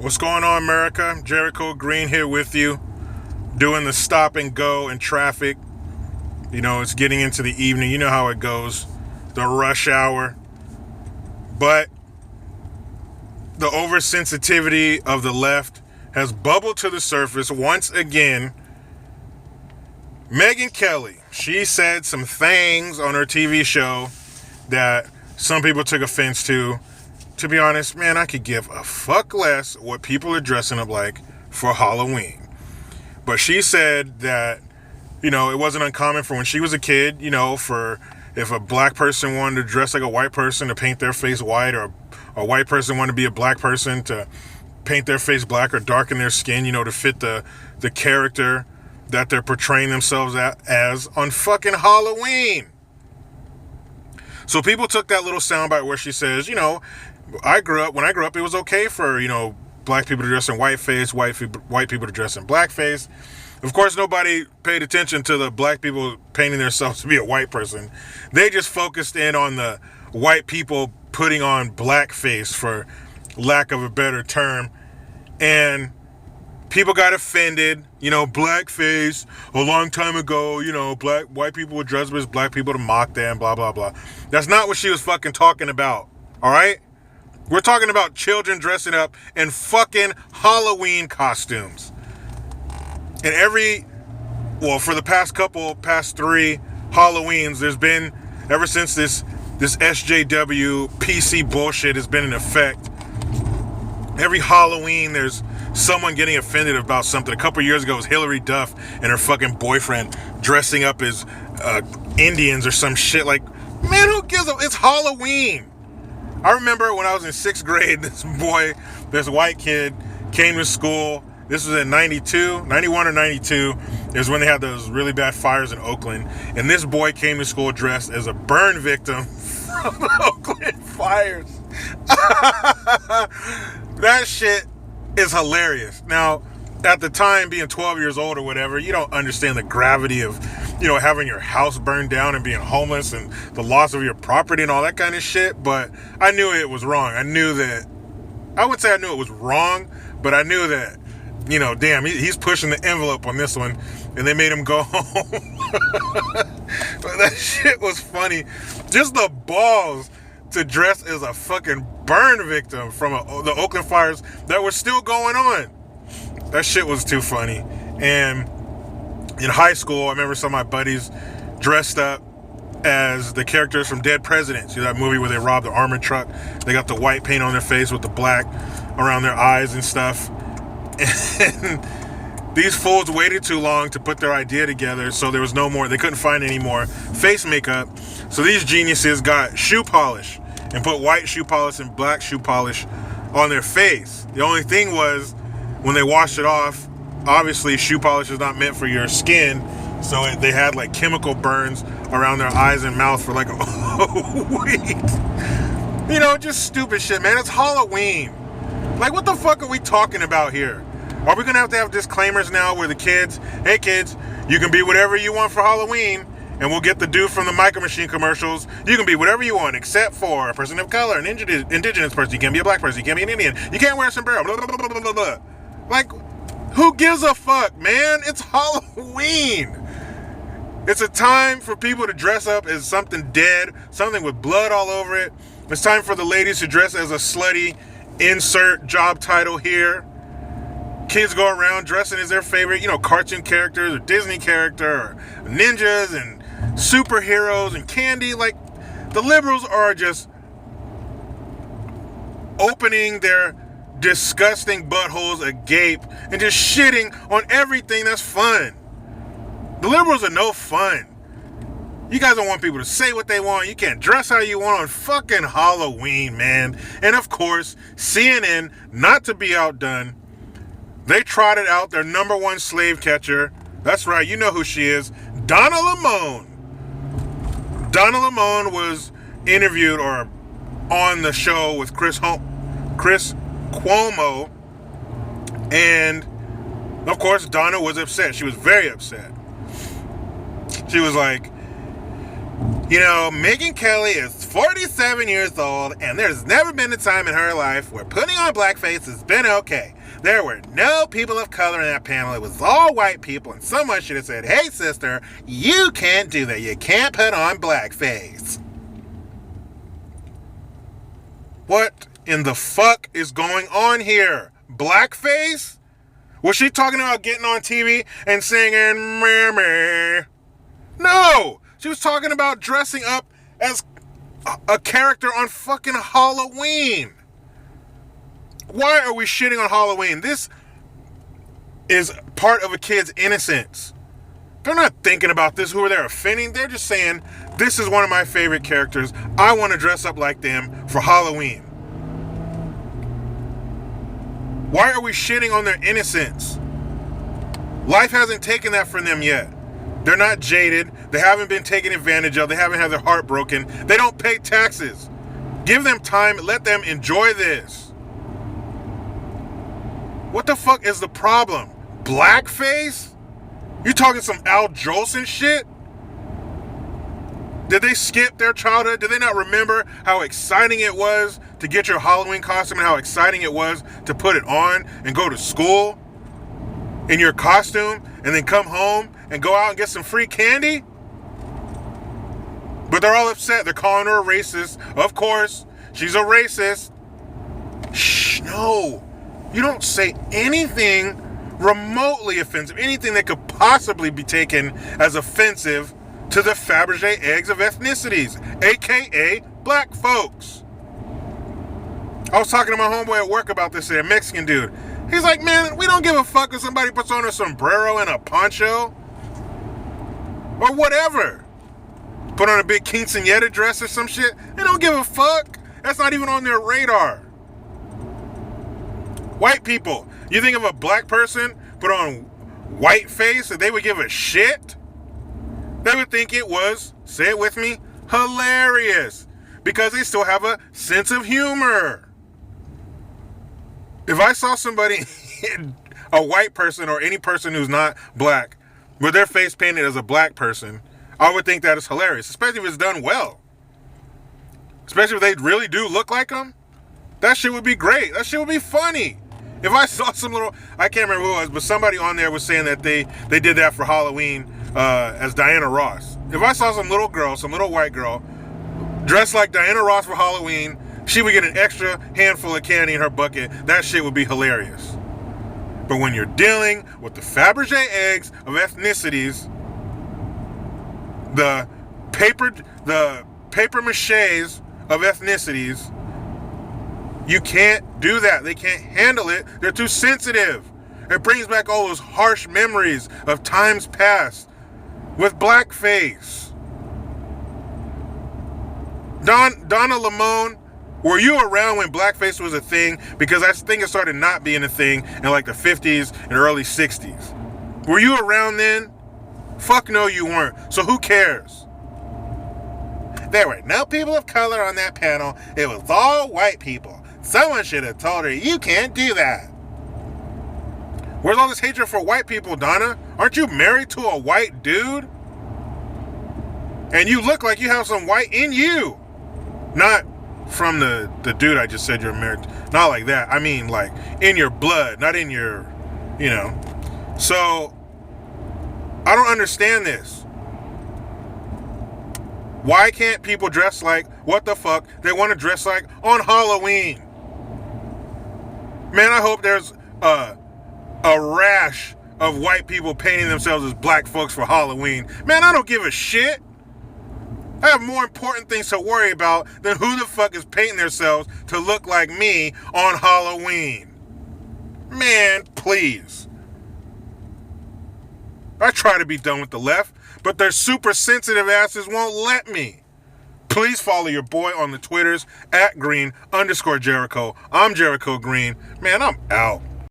What's going on, America? Jericho Green here with you, doing the stop and go in traffic. You know, it's getting into the evening. You know how it goes, the rush hour. But the oversensitivity of the left has bubbled to the surface once again. Megyn Kelly, she said some things on her TV show that some people took offense to. To be honest, man, I could give a fuck less what people are dressing up like for Halloween. But she said that, you know, it wasn't uncommon for when she was a kid, you know, for if a black person wanted to dress like a white person to paint their face white, or a white person wanted to be a black person to paint their face black or darken their skin, you know, to fit the character that they're portraying themselves as on fucking Halloween. So people took that little soundbite where she says, you know, when I grew up, it was okay for, you know, black people to dress in whiteface, white people to dress in blackface. Of course, nobody paid attention to the black people painting themselves to be a white person. They just focused in on the white people putting on blackface, for lack of a better term. And people got offended. You know, blackface, a long time ago, you know, white people would dress as black people to mock them, blah, blah, blah. That's not what she was fucking talking about, all right? We're talking about children dressing up in fucking Halloween costumes. And for the past 3 Halloweens, there's been, ever since this SJW PC bullshit has been in effect, every Halloween there's someone getting offended about something. A couple years ago it was Hillary Duff and her fucking boyfriend dressing up as Indians or some shit. Like, man, who gives a... It's Halloween. I remember when I was in 6th grade, this white kid came to school. This was in 91 or 92. It was when they had those really bad fires in Oakland. And this boy came to school dressed as a burn victim from the Oakland fires. That shit is hilarious. Now, at the time, being 12 years old or whatever, you don't understand the gravity of, you know, having your house burned down and being homeless and the loss of your property and all that kind of shit. But I knew it was wrong. I knew it was wrong, but I knew that, you know, damn, he's pushing the envelope on this one, and they made him go home. But that shit was funny. Just the balls to dress as a fucking burn victim from the Oakland fires that were still going on. That shit was too funny. And in high school, I remember some of my buddies dressed up as the characters from Dead Presidents. You know that movie where they robbed the armored truck? They got the white paint on their face with the black around their eyes and stuff. And these fools waited too long to put their idea together, so there was no more. They couldn't find any more face makeup. So these geniuses got shoe polish and put white shoe polish and black shoe polish on their face. The only thing was, when they washed it off, obviously shoe polish is not meant for your skin, so they had like chemical burns around their eyes and mouth for like a week. You know, just stupid shit, man. It's Halloween. Like, what the fuck are we talking about here? Are we gonna have to have disclaimers now where the kids, hey kids, you can be whatever you want for Halloween, and we'll get the dude from the Micro Machine commercials. You can be whatever you want, except for a person of color, an indigenous person. You can't be a black person. You can't be an Indian. You can't wear a sombrero. Blah, blah, blah, blah, blah, blah. Like, who gives a fuck, man? It's Halloween. It's a time for people to dress up as something dead, something with blood all over it. It's time for the ladies to dress as a slutty, insert job title here. Kids go around dressing as their favorite, you know, cartoon characters or Disney character or ninjas and superheroes and candy. Like, the liberals are just opening their disgusting buttholes agape and just shitting on everything that's fun. The liberals are no fun. You guys don't want people to say what they want. You can't dress how you want on fucking Halloween, man. And of course, CNN, not to be outdone, they trotted out their number one slave catcher. That's right, you know who she is. Donna Lamoan. Donna Lamoan was interviewed or on the show with Chris Cuomo, and of course Donna was upset. She was very upset. She was like, Megyn Kelly is 47 years old, and there's never been a time in her life where putting on blackface has been okay. There were no people of color in that panel. It was all white people, and someone should have said, hey, sister, you can't do that. You can't put on blackface. What in the fuck is going on here? Blackface? Was she talking about getting on TV and singing, meh, meh? No! She was talking about dressing up as a character on fucking Halloween. Why are we shitting on Halloween? This is part of a kid's innocence. They're not thinking about this, who they're offending. They're just saying, this is one of my favorite characters. I want to dress up like them for Halloween. Why are we shitting on their innocence? Life hasn't taken that from them yet. They're not jaded. They haven't been taken advantage of. They haven't had their heart broken. They don't pay taxes. Give them time. Let them enjoy this. What the fuck is the problem? Blackface? You talking some Al Jolson shit? Did they skip their childhood? Did they not remember how exciting it was to get your Halloween costume and how exciting it was to put it on and go to school in your costume and then come home and go out and get some free candy? But they're all upset. They're calling her a racist. Of course, she's a racist. Shh, no. You don't say anything remotely offensive, anything that could possibly be taken as offensive to the Fabergé eggs of ethnicities, aka black folks. I was talking to my homeboy at work about this, a Mexican dude. He's like, man, we don't give a fuck if somebody puts on a sombrero and a poncho or whatever. Put on a big quinceañera dress or some shit. They don't give a fuck. That's not even on their radar. White people, you think of a black person put on white face and they would give a shit? They would think it was, say it with me, hilarious, because they still have a sense of humor. If I saw somebody, a white person or any person who's not black, with their face painted as a black person, I would think that is hilarious, especially if it's done well. Especially if they really do look like them. That shit would be great. That shit would be funny. If I saw some little, I can't remember who it was, but somebody on there was saying that they did that for Halloween as Diana Ross. If I saw some little girl, some little white girl, dressed like Diana Ross for Halloween, she would get an extra handful of candy in her bucket. That shit would be hilarious. But when you're dealing with the Fabergé eggs of ethnicities, the paper maches of ethnicities, you can't do that. They can't handle it. They're too sensitive. It brings back all those harsh memories of times past with blackface. Donna Lamoan, were you around when blackface was a thing? Because I think it started not being a thing in like the 50s and early 60s. Were you around then? Fuck no, you weren't. So who cares? There were no people of color on that panel. It was all white people. Someone should have told her, you can't do that. Where's all this hatred for white people, Donna? Aren't you married to a white dude? And you look like you have some white in you. Not from the dude I just said you're married to. Not like that. I mean like in your blood, not in your, So, I don't understand this. Why can't people dress like what the fuck they want to dress like on Halloween? Man, I hope there's a rash of white people painting themselves as black folks for Halloween. Man, I don't give a shit. I have more important things to worry about than who the fuck is painting themselves to look like me on Halloween. Man, please. I try to be done with the left, but their super sensitive asses won't let me. Please follow your boy on the Twitters @Green_Jericho. I'm Jericho Green. Man, I'm out.